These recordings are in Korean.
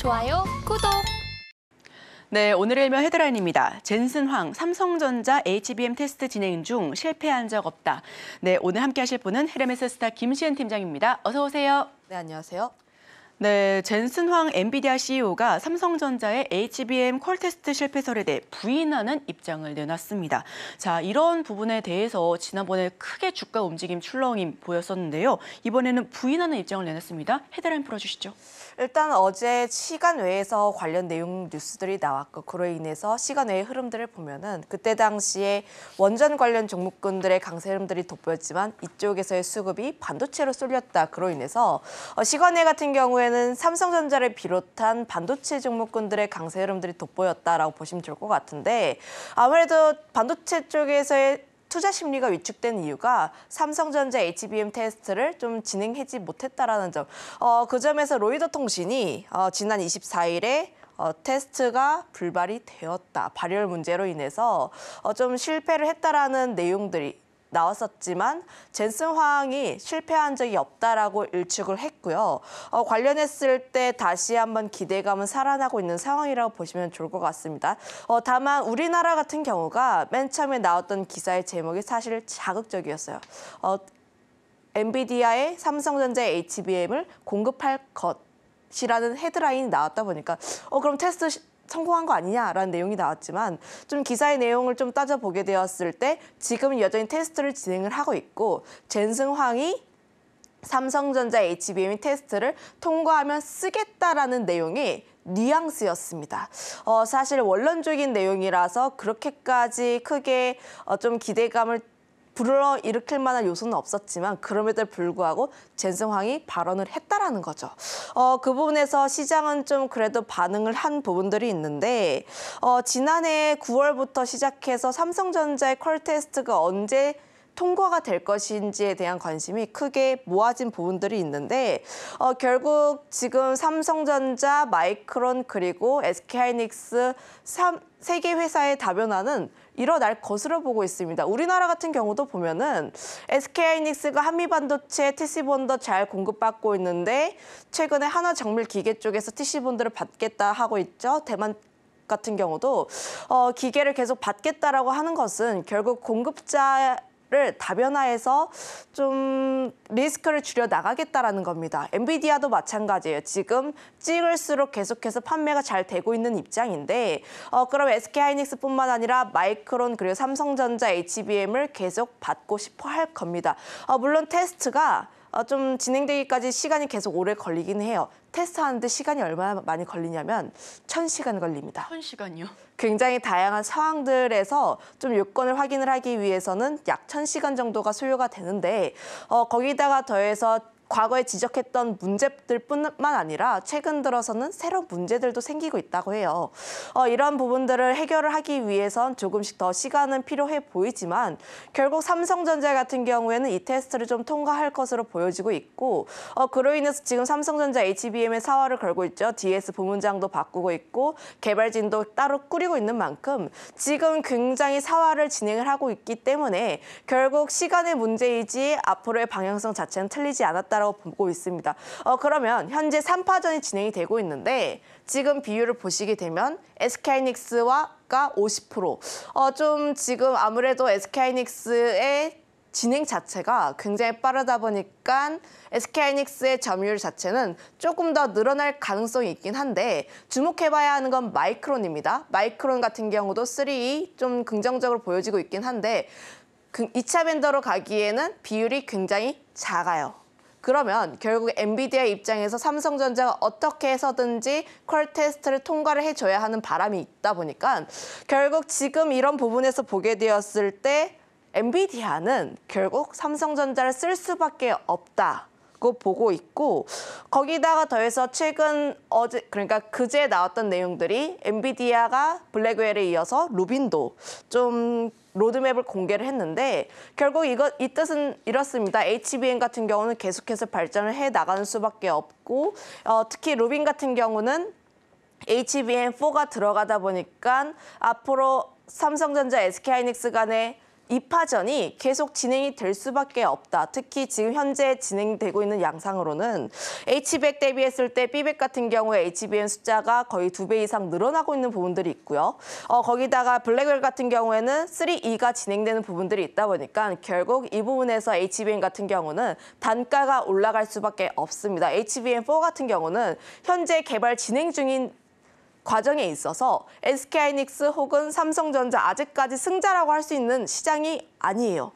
좋아요, 구독! 네, 오늘의 일면 헤드라인입니다. 젠슨 황, 삼성전자 HBM 테스트 진행 중 실패한 적 없다. 네, 오늘 함께 하실 분은 헤르메스 스타 김시은 팀장입니다. 어서 오세요. 네, 안녕하세요. 네, 젠슨 황 엔비디아 CEO가 삼성전자의 HBM 퀄 테스트 실패설에 대해 부인하는 입장을 내놨습니다. 자, 이런 부분에 대해서 지난번에 크게 주가 움직임 출렁임 보였었는데요. 이번에는 부인하는 입장을 내놨습니다. 헤드라인 풀어주시죠. 일단 어제 시간 외에서 관련 내용 뉴스들이 나왔고 그로 인해서 시간 외의 흐름들을 보면은 그때 당시에 원전 관련 종목군들의 강세 흐름들이 돋보였지만 이쪽에서의 수급이 반도체로 쏠렸다. 그로 인해서 시간외 같은 경우에는 삼성전자를 비롯한 반도체 종목군들의 강세 흐름들이 돋보였다라고 보시면 좋을 것 같은데 아무래도 반도체 쪽에서의 투자 심리가 위축된 이유가 삼성전자 HBM 테스트를 좀 진행하지 못했다라는 점. 그 점에서 로이더 통신이 지난 24일에 테스트가 불발이 되었다. 발열 문제로 인해서 좀 실패를 했다라는 내용들이 나왔었지만 젠슨 황이 실패한 적이 없다라고 일축을 했고요. 관련했을 때 다시 한번 기대감은 살아나고 있는 상황이라고 보시면 좋을 것 같습니다. 다만 우리나라 같은 경우가 맨 처음에 나왔던 기사의 제목이 사실 자극적이었어요. 엔비디아의 삼성전자 HBM을 공급할 것이라는 헤드라인이 나왔다 보니까 그럼 테스트 성공한 거 아니냐라는 내용이 나왔지만 좀 기사의 내용을 좀 따져보게 되었을 때 지금 여전히 테스트를 진행을 하고 있고 젠슨 황이 삼성전자 HBM 테스트를 통과하면 쓰겠다라는 내용이 뉘앙스였습니다. 사실 원론적인 내용이라서 그렇게까지 크게 좀 기대감을 불러일으킬 만한 요소는 없었지만 그럼에도 불구하고 젠슨 황이 발언을 했다라는 거죠. 그 부분에서 시장은 좀 그래도 반응을 한 부분들이 있는데 지난해 9월부터 시작해서 삼성전자의 퀄 테스트가 언제 통과가 될 것인지에 대한 관심이 크게 모아진 부분들이 있는데 결국 지금 삼성전자, 마이크론 그리고 SK하이닉스 3개 회사의 다변화는 일어날 것으로 보고 있습니다. 우리나라 같은 경우도 보면은 SK하이닉스가 한미반도체 TC본더 잘 공급받고 있는데 최근에 한화정밀기계 쪽에서 TC본더를 받겠다 하고 있죠. 대만 같은 경우도 기계를 계속 받겠다라고 하는 것은 결국 공급자를 다변화해서 좀 리스크를 줄여 나가겠다라는 겁니다. 엔비디아도 마찬가지예요. 지금 찍을수록 계속해서 판매가 잘 되고 있는 입장인데 그럼 SK하이닉스뿐만 아니라 마이크론 그리고 삼성전자 HBM을 계속 받고 싶어 할 겁니다. 물론 테스트가 좀 진행되기까지 시간이 계속 오래 걸리긴 해요. 테스트하는데 시간이 얼마나 많이 걸리냐면 1000시간 걸립니다. 1000시간이요? 굉장히 다양한 상황들에서 좀 요건을 확인을 하기 위해서는 약 1000시간 정도가 소요가 되는데 거기다가 더해서 과거에 지적했던 문제들뿐만 아니라 최근 들어서는 새로운 문제들도 생기고 있다고 해요. 이런 부분들을 해결을 하기 위해선 조금씩 더 시간은 필요해 보이지만 결국 삼성전자 같은 경우에는 이 테스트를 좀 통과할 것으로 보여지고 있고 그로 인해서 지금 삼성전자 HBM의 사활을 걸고 있죠. DS 부문장도 바꾸고 있고 개발진도 따로 꾸리고 있는 만큼 지금 굉장히 사활을 진행을 하고 있기 때문에 결국 시간의 문제이지 앞으로의 방향성 자체는 틀리지 않았다. 라고 보고 있습니다. 그러면 현재 3파전이 진행이 되고 있는데 지금 비율을 보시게 되면 SK하이닉스가 50%. 좀 지금 아무래도 SK하이닉스의 진행 자체가 굉장히 빠르다 보니까 SK하이닉스의 점유율 자체는 조금 더 늘어날 가능성이 있긴 한데 주목해봐야 하는 건 마이크론입니다. 마이크론 같은 경우도 3 좀 긍정적으로 보여지고 있긴 한데 2차 벤더로 가기에는 비율이 굉장히 작아요. 그러면 결국 엔비디아 입장에서 삼성전자가 어떻게 해서든지 퀄 테스트를 통과를 해줘야 하는 바람이 있다 보니까 결국 지금 이런 부분에서 보게 되었을 때 엔비디아는 결국 삼성전자를 쓸 수밖에 없다고 보고 있고 거기다가 더해서 최근 그러니까 그제 나왔던 내용들이 엔비디아가 블랙웰에 이어서 루빈도 좀 로드맵을 공개를 했는데 결국 이 뜻은 이렇습니다. HBM 같은 경우는 계속해서 발전을 해 나가는 수밖에 없고 특히 루빈 같은 경우는 HBM4가 들어가다 보니까 앞으로 삼성전자, SK하이닉스 간의 2파전이 계속 진행이 될 수밖에 없다. 특히 지금 현재 진행되고 있는 양상으로는 H백 대비했을 때 B백 같은 경우에 HBM 숫자가 거의 2배 이상 늘어나고 있는 부분들이 있고요. 거기다가 블랙웰 같은 경우에는 3E가 진행되는 부분들이 있다 보니까 결국 이 부분에서 HBM 같은 경우는 단가가 올라갈 수밖에 없습니다. HBM4 같은 경우는 현재 개발 진행 중인 과정에 있어서 SK하이닉스 혹은 삼성전자 아직까지 승자라고 할 수 있는 시장이 아니에요.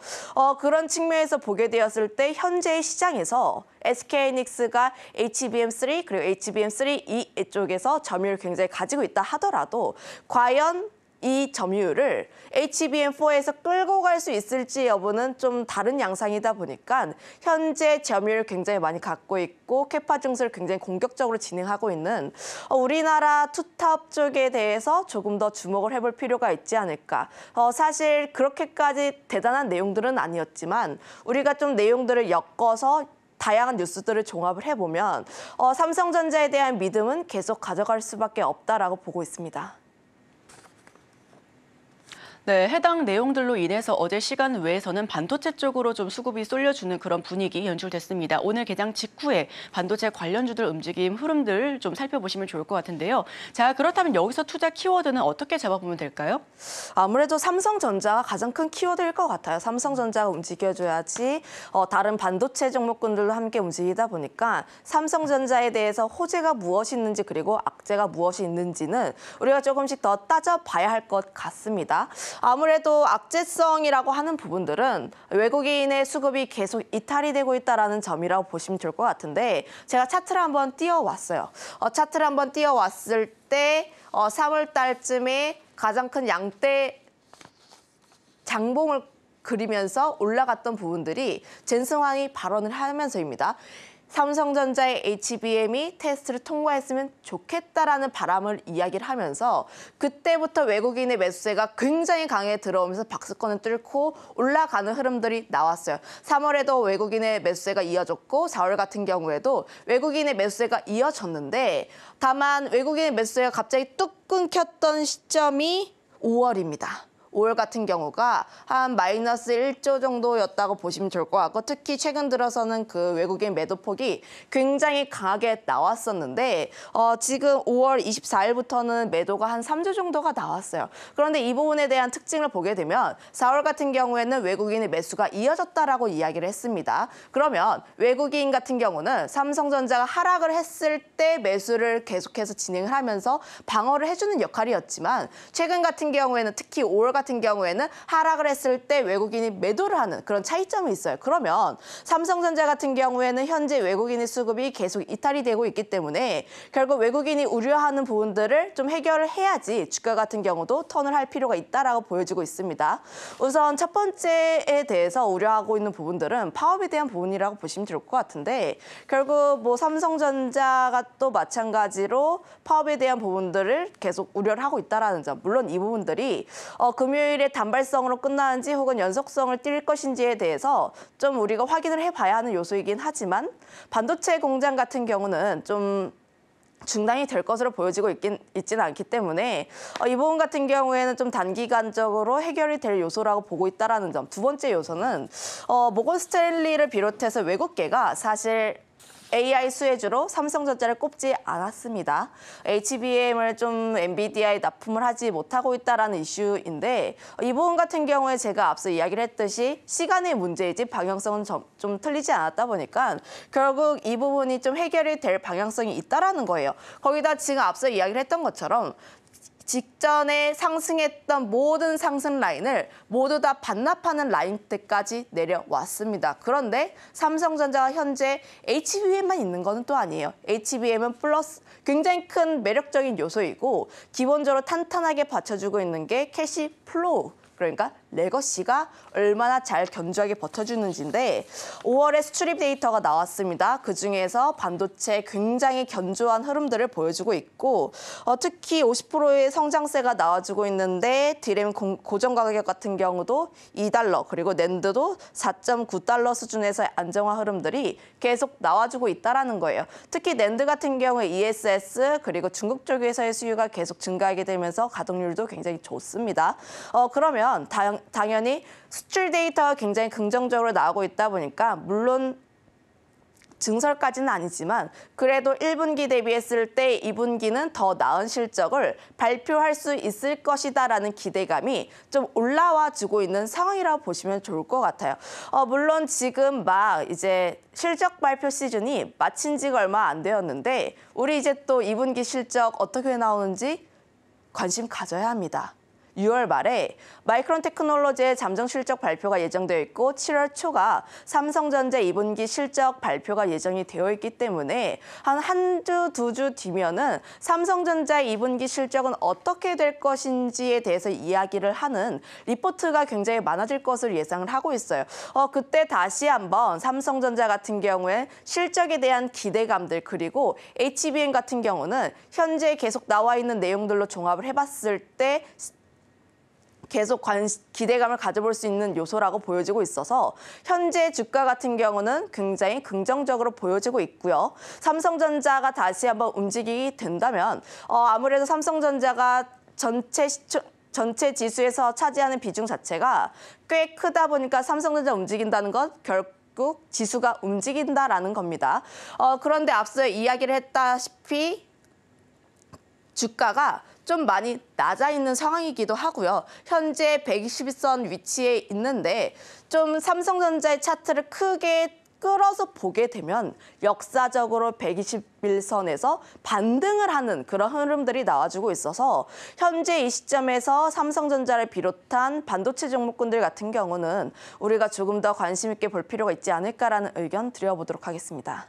그런 측면에서 보게 되었을 때 현재의 시장에서 SK하이닉스가 HBM3 그리고 HBM3E 쪽에서 점유율을 굉장히 가지고 있다 하더라도 과연 이 점유율을 HBM4에서 끌고 갈 수 있을지 여부는 좀 다른 양상이다 보니까 현재 점유율을 굉장히 많이 갖고 있고 캐파 증설을 굉장히 공격적으로 진행하고 있는 우리나라 투탑 쪽에 대해서 조금 더 주목을 해볼 필요가 있지 않을까. 사실 그렇게까지 대단한 내용들은 아니었지만 우리가 좀 내용들을 엮어서 다양한 뉴스들을 종합을 해보면 삼성전자에 대한 믿음은 계속 가져갈 수밖에 없다라고 보고 있습니다. 네, 해당 내용들로 인해서 어제 시간 외에서는 반도체 쪽으로 좀 수급이 쏠려주는 그런 분위기 연출됐습니다. 오늘 개장 직후에 반도체 관련주들 움직임 흐름들 좀 살펴보시면 좋을 것 같은데요. 자, 그렇다면 여기서 투자 키워드는 어떻게 잡아보면 될까요? 아무래도 삼성전자가 가장 큰 키워드일 것 같아요. 삼성전자가 움직여줘야지 다른 반도체 종목군들도 함께 움직이다 보니까 삼성전자에 대해서 호재가 무엇이 있는지 그리고 악재가 무엇이 있는지는 우리가 조금씩 더 따져봐야 할 것 같습니다. 아무래도 악재성이라고 하는 부분들은 외국인의 수급이 계속 이탈이 되고 있다는 점이라고 보시면 될 것 같은데 제가 차트를 한번 띄워왔어요. 차트를 한번 띄워왔을 때 3월 달쯤에 가장 큰 양대 장봉을 그리면서 올라갔던 부분들이 젠슨황이 발언을 하면서입니다. 삼성전자의 HBM이 테스트를 통과했으면 좋겠다라는 바람을 이야기를 하면서 그때부터 외국인의 매수세가 굉장히 강하게 들어오면서 박스권을 뚫고 올라가는 흐름들이 나왔어요. 3월에도 외국인의 매수세가 이어졌고 4월 같은 경우에도 외국인의 매수세가 이어졌는데 다만 외국인의 매수세가 갑자기 뚝 끊겼던 시점이 5월입니다. 5월 같은 경우가 한 마이너스 1조 정도였다고 보시면 좋을 것 같고 특히 최근 들어서는 그 외국인 매도폭이 굉장히 강하게 나왔었는데 지금 5월 24일부터는 매도가 한 3조 정도가 나왔어요. 그런데 이 부분에 대한 특징을 보게 되면 4월 같은 경우에는 외국인의 매수가 이어졌다라고 이야기를 했습니다. 그러면 외국인 같은 경우는 삼성전자가 하락을 했을 때 매수를 계속해서 진행을 하면서 방어를 해주는 역할이었지만 최근 같은 경우에는 특히 5월 같은 경우에는 하락을 했을 때 외국인이 매도를 하는 그런 차이점이 있어요. 그러면 삼성전자 같은 경우에는 현재 외국인의 수급이 계속 이탈이 되고 있기 때문에 결국 외국인이 우려하는 부분들을 좀 해결을 해야지 주가 같은 경우도 턴을 할 필요가 있다라고 보여지고 있습니다. 우선 첫 번째에 대해서 우려하고 있는 부분들은 파업에 대한 부분이라고 보시면 좋을 것 같은데 결국 뭐 삼성전자가 또 마찬가지로 파업에 대한 부분들을 계속 우려를 하고 있다라는 점. 물론 이 부분들이 금요일에 단발성으로 끝나는지 혹은 연속성을 띌 것인지에 대해서 좀 우리가 확인을 해봐야 하는 요소이긴 하지만 반도체 공장 같은 경우는 좀 중단이 될 것으로 보여지고 있지는 않기 때문에 이 부분 같은 경우에는 좀 단기간적으로 해결이 될 요소라고 보고 있다는 점. 두 번째 요소는 모건 스탠리를 비롯해서 외국계가 사실 AI 수혜주로 삼성전자를 꼽지 않았습니다. HBM을 좀 엔비디아에 납품을 하지 못하고 있다는 이슈인데 이 부분 같은 경우에 제가 앞서 이야기를 했듯이 시간의 문제이지 방향성은 좀 틀리지 않았다 보니까 결국 이 부분이 좀 해결이 될 방향성이 있다는 거예요. 거기다 지금 앞서 이야기를 했던 것처럼 직전에 상승했던 모든 상승 라인을 모두 다 반납하는 라인대까지 내려왔습니다. 그런데 삼성전자가 현재 HBM만 있는 것은 또 아니에요. HBM은 플러스 굉장히 큰 매력적인 요소이고 기본적으로 탄탄하게 받쳐주고 있는 게 캐시 플로우. 그러니까 레거시가 얼마나 잘 견주하게 버텨주는지인데 5월에 수출입 데이터가 나왔습니다. 그중에서 반도체 굉장히 견조한 흐름들을 보여주고 있고 특히 50%의 성장세가 나와주고 있는데 디램 고정 가격 같은 경우도 $2 그리고 낸드도 $4.9 수준에서의 안정화 흐름들이 계속 나와주고 있다는 거예요. 특히 낸드 같은 경우에 ESS 그리고 중국 쪽에서의 수요가 계속 증가하게 되면서 가동률도 굉장히 좋습니다. 그러면 당연히 수출 데이터가 굉장히 긍정적으로 나오고 있다 보니까 물론 증설까지는 아니지만 그래도 1분기 대비했을 때 2분기는 더 나은 실적을 발표할 수 있을 것이다라는 기대감이 좀 올라와주고 있는 상황이라고 보시면 좋을 것 같아요. 물론 지금 막 이제 실적 발표 시즌이 마친 지가 얼마 안 되었는데 우리 이제 또 2분기 실적 어떻게 나오는지 관심 가져야 합니다. 6월 말에 마이크론 테크놀로지의 잠정 실적 발표가 예정되어 있고 7월 초가 삼성전자 2분기 실적 발표가 예정이 되어 있기 때문에 한 주, 두 주 뒤면은 삼성전자의 2분기 실적은 어떻게 될 것인지에 대해서 이야기를 하는 리포트가 굉장히 많아질 것으로 예상을 하고 있어요. 그때 다시 한번 삼성전자 같은 경우에 실적에 대한 기대감들 그리고 HBM 같은 경우는 현재 계속 나와 있는 내용들로 종합을 해봤을 때 계속 기대감을 가져볼 수 있는 요소라고 보여지고 있어서 현재 주가 같은 경우는 굉장히 긍정적으로 보여지고 있고요. 삼성전자가 다시 한번 움직이게 된다면 아무래도 삼성전자가 전체 지수에서 차지하는 비중 자체가 꽤 크다 보니까 삼성전자 움직인다는 건 결국 지수가 움직인다라는 겁니다. 그런데 앞서 이야기를 했다시피 주가가 좀 많이 낮아 있는 상황이기도 하고요. 현재 120선 위치에 있는데 좀 삼성전자의 차트를 크게 끌어서 보게 되면 역사적으로 121선에서 반등을 하는 그런 흐름들이 나와주고 있어서 현재 이 시점에서 삼성전자를 비롯한 반도체 종목군들 같은 경우는 우리가 조금 더 관심 있게 볼 필요가 있지 않을까라는 의견 드려보도록 하겠습니다.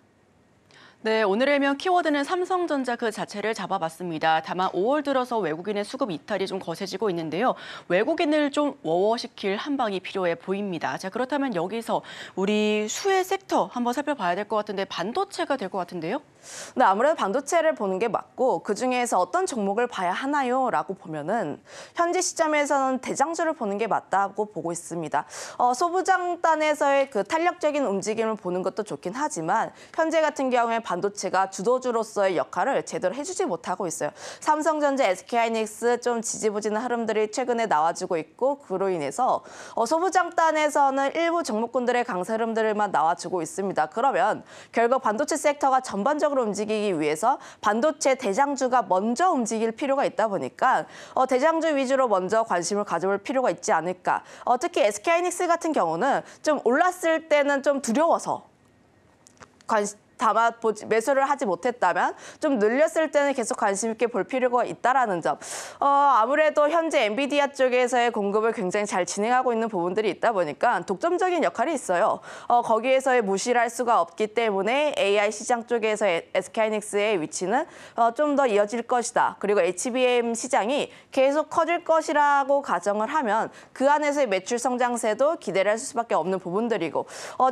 네, 오늘의 명 키워드는 삼성전자 그 자체를 잡아봤습니다. 다만 5월 들어서 외국인의 수급 이탈이 좀 거세지고 있는데요. 외국인을 좀 워워시킬 한 방이 필요해 보입니다. 자, 그렇다면 여기서 우리 수혜 섹터 한번 살펴봐야 될 것 같은데 반도체가 될 것 같은데요? 네, 아무래도 반도체를 보는 게 맞고 그중에서 어떤 종목을 봐야 하나요? 라고 보면은 현재 시점에서는 대장주를 보는 게 맞다고 보고 있습니다. 소부장단에서의 그 탄력적인 움직임을 보는 것도 좋긴 하지만 현재 같은 경우에 반도체가 주도주로서의 역할을 제대로 해주지 못하고 있어요. 삼성전자, SK하이닉스 좀 지지부진한 흐름들이 최근에 나와주고 있고 그로 인해서 소부장단에서는 일부 종목군들의 강세 흐름들만 나와주고 있습니다. 그러면 결국 반도체 섹터가 전반적으로 움직이기 위해서 반도체 대장주가 먼저 움직일 필요가 있다 보니까 대장주 위주로 먼저 관심을 가져볼 필요가 있지 않을까. 특히 SK하이닉스 같은 경우는 좀 올랐을 때는 좀 두려워서 매수를 하지 못했다면 좀 늘렸을 때는 계속 관심 있게 볼 필요가 있다라는 점. 아무래도 현재 엔비디아 쪽에서의 공급을 굉장히 잘 진행하고 있는 부분들이 있다 보니까 독점적인 역할이 있어요. 거기에서의 무시를 할 수가 없기 때문에 AI 시장 쪽에서의 SK하이닉스의 위치는 좀 더 이어질 것이다. 그리고 HBM 시장이 계속 커질 것이라고 가정을 하면 그 안에서의 매출 성장세도 기대를 할 수밖에 없는 부분들이고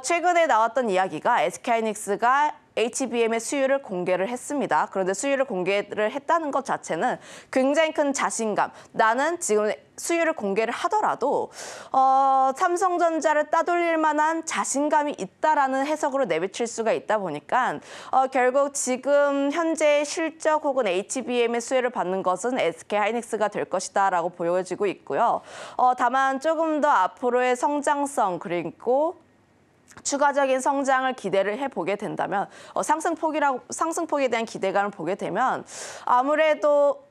최근에 나왔던 이야기가 SK하이닉스가 HBM의 수율을 공개를 했습니다. 그런데 수율을 공개를 했다는 것 자체는 굉장히 큰 자신감. 나는 지금 수율을 공개를 하더라도 삼성전자를 따돌릴 만한 자신감이 있다라는 해석으로 내비칠 수가 있다 보니까 결국 지금 현재 실적 혹은 HBM의 수혜를 받는 것은 SK하이닉스가 될 것이다라고 보여지고 있고요. 다만 조금 더 앞으로의 성장성 그리고 추가적인 성장을 기대를 해보게 된다면 상승폭에 대한 기대감을 보게 되면 아무래도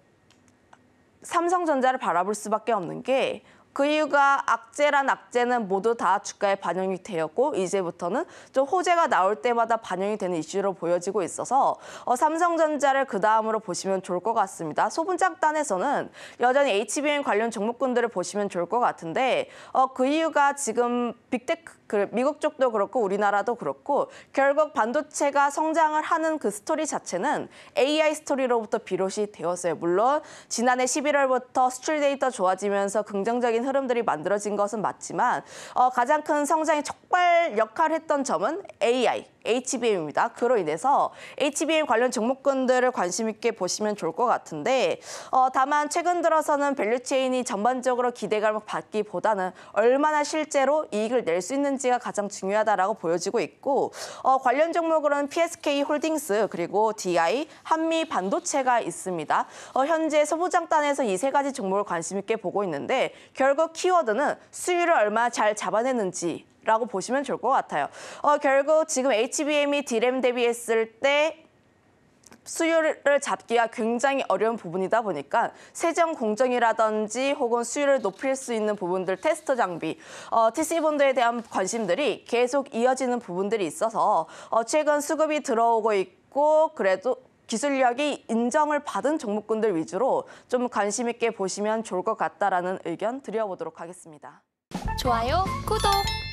삼성전자를 바라볼 수밖에 없는 게 그 이유가 악재는 모두 다 주가에 반영이 되었고 이제부터는 좀 호재가 나올 때마다 반영이 되는 이슈로 보여지고 있어서 삼성전자를 그 다음으로 보시면 좋을 것 같습니다. 소분장단에서는 여전히 HBM 관련 종목군들을 보시면 좋을 것 같은데 그 이유가 지금 빅테크 미국 쪽도 그렇고 우리나라도 그렇고 결국 반도체가 성장을 하는 그 스토리 자체는 AI 스토리로부터 비롯이 되었어요. 물론 지난해 11월부터 수출 데이터 좋아지면서 긍정적인 흐름들이 만들어진 것은 맞지만 가장 큰 성장의 촉발 역할을 했던 점은 AI, HBM입니다. 그로 인해서 HBM 관련 종목군들을 관심 있게 보시면 좋을 것 같은데 다만 최근 들어서는 밸류체인이 전반적으로 기대감을 받기보다는 얼마나 실제로 이익을 낼 수 있는지가 가장 중요하다라고 보여지고 있고 관련 종목으로는 PSK 홀딩스 그리고 DI, 한미 반도체가 있습니다. 현재 소부장단에서 이 세 가지 종목을 관심 있게 보고 있는데 결국 키워드는 수율을 얼마나 잘 잡아내는지라고 보시면 좋을 것 같아요. 결국 지금 HBM이 D램 대비했을 때 수율을 잡기가 굉장히 어려운 부분이다 보니까 세정 공정이라든지 혹은 수율을 높일 수 있는 부분들, 테스터 장비, TC본드에 대한 관심들이 계속 이어지는 부분들이 있어서 최근 수급이 들어오고 있고 그래도 기술력이 인정을 받은 종목군들 위주로 좀 관심 있게 보시면 좋을 것 같다라는 의견 드려보도록 하겠습니다. 좋아요, 구독!